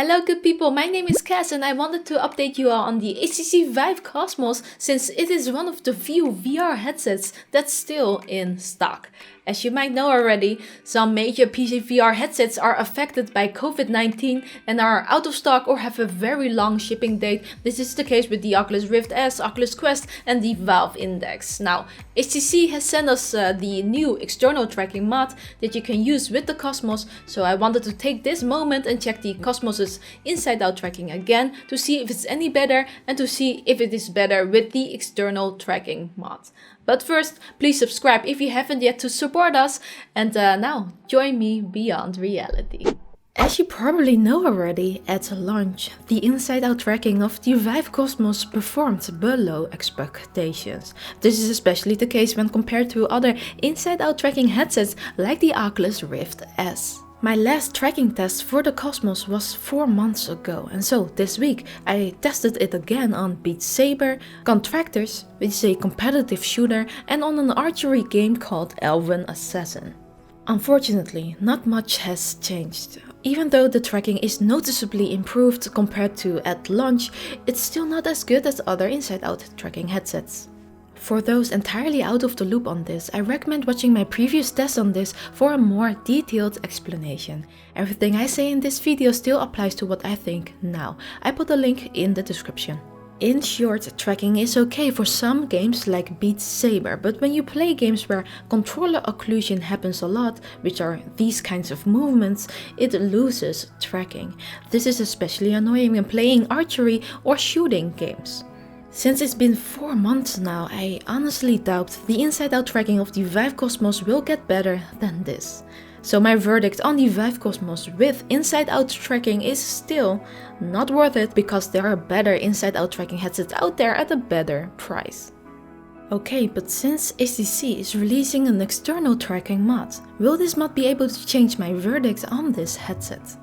Hello good people, my name is Cass and I wanted to update you all on the HTC VIVE Cosmos since it is one of the few VR headsets that's still in stock. As you might know already, some major PC VR headsets are affected by COVID-19 and are out of stock or have a very long shipping date. This is the case with the Oculus Rift S, Oculus Quest and the Valve Index. Now, HTC has sent us the new external tracking mod that you can use with the Cosmos, so I wanted to take this moment and check the Cosmos's inside-out tracking again to see if it's any better and to see if it is better with the external tracking mod. But first, please subscribe if you haven't yet to support us, and now join me beyond reality. As you probably know already, at launch, the inside-out tracking of the VIVE Cosmos performed below expectations. This is especially the case when compared to other inside-out tracking headsets like the Oculus Rift S. My last tracking test for the Cosmos was 4 months ago, and so this week I tested it again on Beat Saber, Contractors, which is a competitive shooter, and on an archery game called Elven Assassin. Unfortunately, not much has changed. Even though the tracking is noticeably improved compared to at launch, it's still not as good as other inside-out tracking headsets. For those entirely out of the loop on this, I recommend watching my previous test on this for a more detailed explanation. Everything I say in this video still applies to what I think now. I put a link in the description. In short, tracking is okay for some games like Beat Saber, but when you play games where controller occlusion happens a lot, which are these kinds of movements, it loses tracking. This is especially annoying when playing archery or shooting games. Since it's been 4 months now, I honestly doubt the inside-out tracking of the VIVE Cosmos will get better than this. So my verdict on the VIVE Cosmos with inside-out tracking is still not worth it because there are better inside-out tracking headsets out there at a better price. Okay, but since HTC is releasing an external tracking mod, will this mod be able to change my verdict on this headset?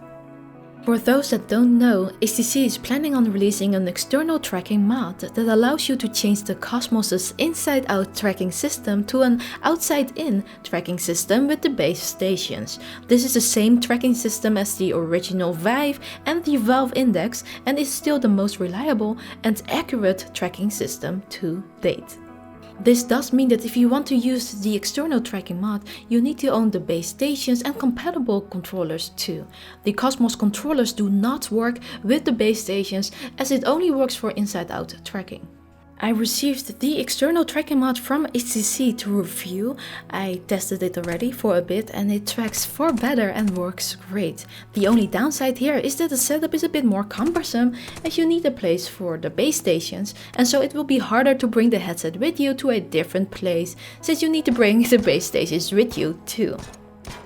For those that don't know, HTC is planning on releasing an external tracking mod that allows you to change the Cosmos' inside-out tracking system to an outside-in tracking system with the base stations. This is the same tracking system as the original VIVE and the Valve Index and is still the most reliable and accurate tracking system to date. This does mean that if you want to use the external tracking mod, you need to own the base stations and compatible controllers too. The Cosmos controllers do not work with the base stations as it only works for inside-out tracking. I received the external tracking mod from HTC to review. I tested it already for a bit and it tracks far better and works great. The only downside here is that the setup is a bit more cumbersome as you need a place for the base stations, and so it will be harder to bring the headset with you to a different place since you need to bring the base stations with you too.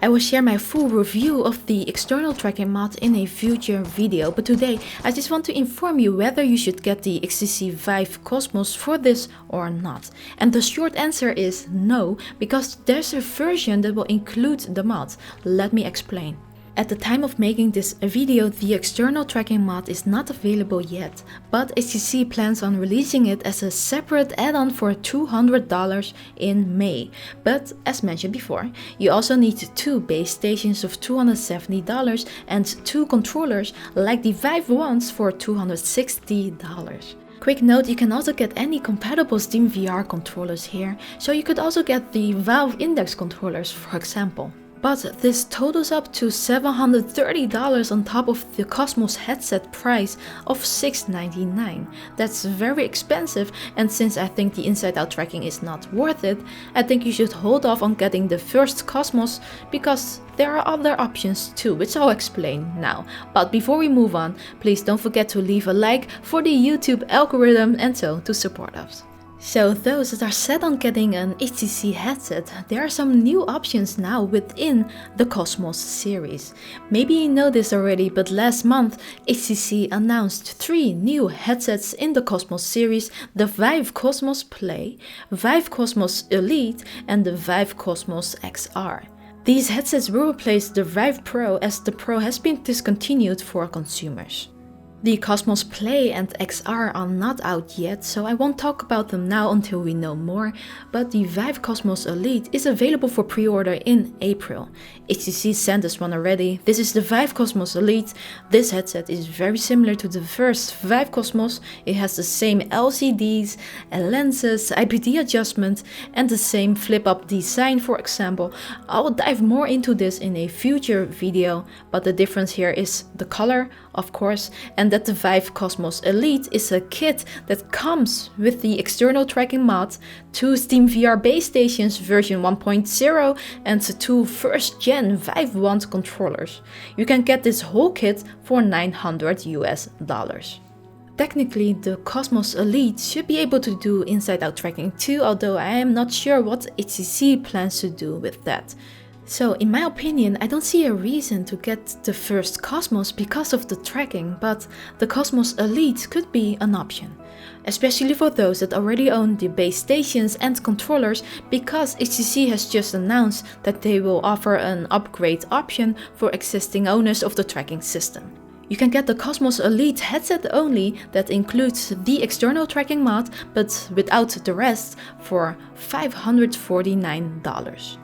I will share my full review of the external tracking mod in a future video, but today I just want to inform you whether you should get the HTC VIVE Cosmos for this or not. And the short answer is no, because there's a version that will include the mod. Let me explain. At the time of making this video, the external tracking mod is not available yet, but HTC plans on releasing it as a separate add-on for $200 in May. But as mentioned before, you also need 2 base stations of $270 and 2 controllers like the VIVE ones for $260. Quick note, you can also get any compatible Steam VR controllers here, so you could also get the Valve Index controllers for example. But this totals up to $730 on top of the Cosmos headset price of $699. That's very expensive, and since I think the inside-out tracking is not worth it, I think you should hold off on getting the first Cosmos because there are other options too, which I'll explain now. But before we move on, please don't forget to leave a like for the YouTube algorithm and so to support us. So those that are set on getting an HTC headset, there are some new options now within the Cosmos series. Maybe you know this already, but last month HTC announced 3 new headsets in the Cosmos series: the VIVE Cosmos Play, VIVE Cosmos Elite and the VIVE Cosmos XR. These headsets will replace the VIVE Pro as the Pro has been discontinued for consumers. The Cosmos Play and XR are not out yet, so I won't talk about them now until we know more, but the VIVE Cosmos Elite is available for pre-order in April. HTC sent us one already. This is the VIVE Cosmos Elite. This headset is very similar to the first VIVE Cosmos. It has the same LCDs, lenses, IPD adjustment, and the same flip-up design, for example. I will dive more into this in a future video, but the difference here is the color, of course, and that the VIVE Cosmos Elite is a kit that comes with the external tracking mod, 2 Steam VR base stations version 1.0 and 2 first-gen VIVE Wand controllers. You can get this whole kit for $900 US. Technically, the Cosmos Elite should be able to do inside-out tracking too, although I am not sure what HTC plans to do with that. So in my opinion, I don't see a reason to get the first Cosmos because of the tracking, but the Cosmos Elite could be an option. Especially for those that already own the base stations and controllers, because HTC has just announced that they will offer an upgrade option for existing owners of the tracking system. You can get the Cosmos Elite headset only, that includes the external tracking mod, but without the rest, for $549.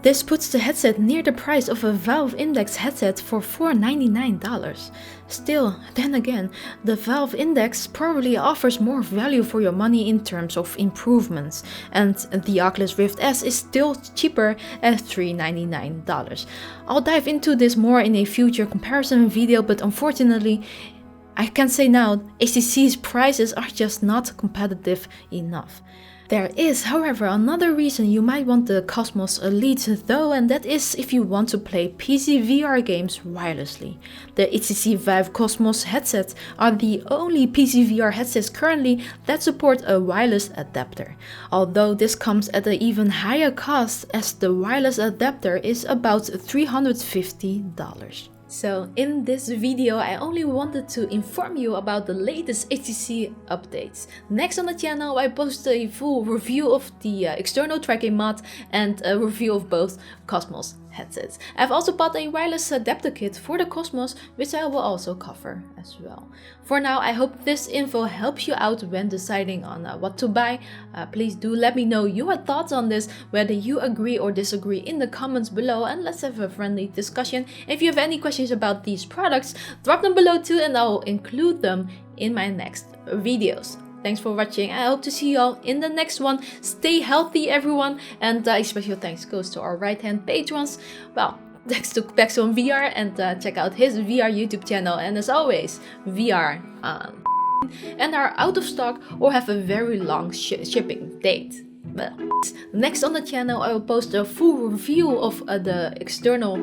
This puts the headset near the price of a Valve Index headset for $499. Still, then again, the Valve Index probably offers more value for your money in terms of improvements, and the Oculus Rift S is still cheaper at $399. I'll dive into this more in a future comparison video, but unfortunately, I can say now, HTC's prices are just not competitive enough. There is, however, another reason you might want the Cosmos Elite though, and that is if you want to play PC VR games wirelessly. The HTC VIVE Cosmos headsets are the only PC VR headsets currently that support a wireless adapter, although this comes at an even higher cost as the wireless adapter is about $350. So in this video I only wanted to inform you about the latest HTC updates. Next on the channel I post a full review of the external tracking mod and a review of both Cosmos headsets. I've also bought a wireless adapter kit for the Cosmos, which I will also cover as well. For now, I hope this info helps you out when deciding on what to buy. Please do let me know your thoughts on this, whether you agree or disagree in the comments below, and let's have a friendly discussion. If you have any questions about these products, drop them below too and I'll include them in my next videos. Thanks for watching. I hope to see you all in the next one. Stay healthy, everyone. And a special thanks goes to our right-hand patrons. Well, thanks to Paxon VR, and check out his VR YouTube channel. And as always, VR on and are out of stock or have a very long shipping date. Well, next on the channel, I will post a full review of the external